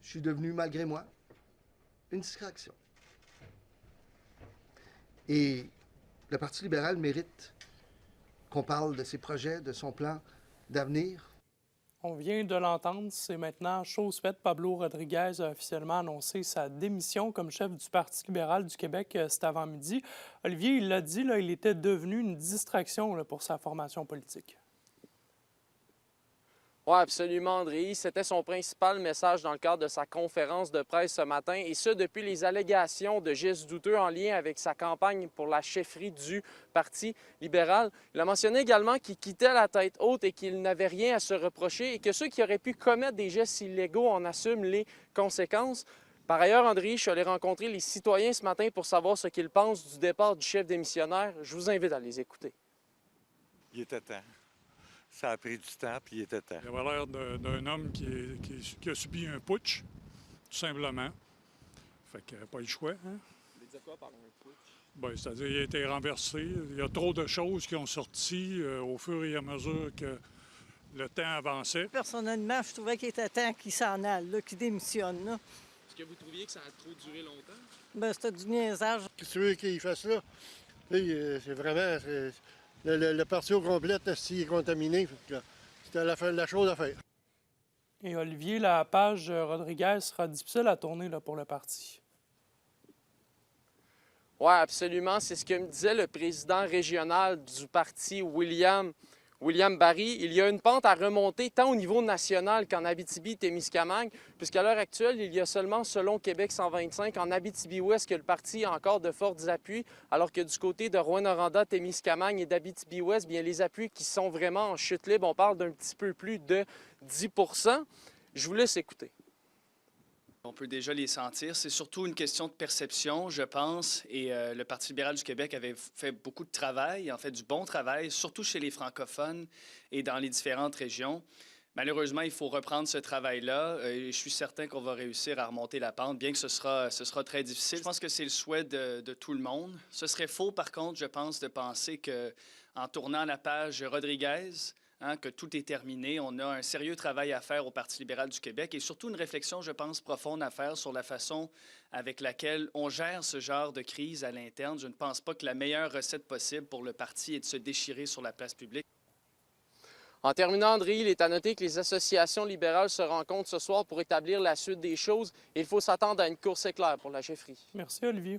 je suis devenu, malgré moi, une distraction. Et le Parti libéral mérite qu'on parle de ses projets, de son plan d'avenir. On vient de l'entendre, c'est maintenant chose faite. Pablo Rodriguez a officiellement annoncé sa démission comme chef du Parti libéral du Québec cet avant-midi. Olivier, il l'a dit, là, il était devenu une distraction là, pour sa formation politique. Oui, absolument, André. C'était son principal message dans le cadre de sa conférence de presse ce matin, et ce, depuis les allégations de gestes douteux en lien avec sa campagne pour la chefferie du Parti libéral. Il a mentionné également qu'il quittait la tête haute et qu'il n'avait rien à se reprocher et que ceux qui auraient pu commettre des gestes illégaux en assument les conséquences. Par ailleurs, André, je suis allé rencontrer les citoyens ce matin pour savoir ce qu'ils pensent du départ du chef démissionnaire. Je vous invite à les écouter. Il était temps. Ça a pris du temps, puis il était temps. Il avait l'air d'un homme qui a subi un putsch, tout simplement. Fait qu'il n'y avait pas eu le choix. Hein? Vous dites quoi par un putsch? Bien, c'est-à-dire qu'il a été renversé. Il y a trop de choses qui ont sorti au fur et à mesure que le temps avançait. Personnellement, je trouvais qu'il était temps qu'il s'en aille, qu'il démissionne. Là. Est-ce que vous trouviez que ça a trop duré longtemps? Ben, c'était du niaisage. Qu'est-ce que tu veux qu'il fasse là? C'est vraiment... Le parti au complet est contaminé. C'était la chose à faire. Et Olivier, la page Rodriguez sera difficile à tourner là, pour le parti. Oui, absolument. C'est ce que me disait le président régional du parti, William Barry. Il y a une pente à remonter tant au niveau national qu'en Abitibi-Témiscamingue, puisqu'à l'heure actuelle, il y a seulement, selon Québec 125, en Abitibi-Ouest que le parti a encore de forts appuis, alors que du côté de Rouyn-Noranda, Témiscamingue et d'Abitibi-Ouest, bien les appuis qui sont vraiment en chute libre, on parle d'un petit peu plus de 10 %. Je vous laisse écouter. On peut déjà les sentir. C'est surtout une question de perception, je pense. Et le Parti libéral du Québec avait fait beaucoup de travail, en fait du bon travail, surtout chez les francophones et dans les différentes régions. Malheureusement, il faut reprendre ce travail-là et je suis certain qu'on va réussir à remonter la pente, bien que ce sera très difficile. Je pense que c'est le souhait de tout le monde. Ce serait faux, par contre, je pense, de penser qu'en tournant la page Rodriguez, que tout est terminé. On a un sérieux travail à faire au Parti libéral du Québec et surtout une réflexion, je pense, profonde à faire sur la façon avec laquelle on gère ce genre de crise à l'interne. Je ne pense pas que la meilleure recette possible pour le parti est de se déchirer sur la place publique. En terminant, André, il est à noter que les associations libérales se rencontrent ce soir pour établir la suite des choses. Il faut s'attendre à une course éclair pour la chefferie. Merci, Olivier.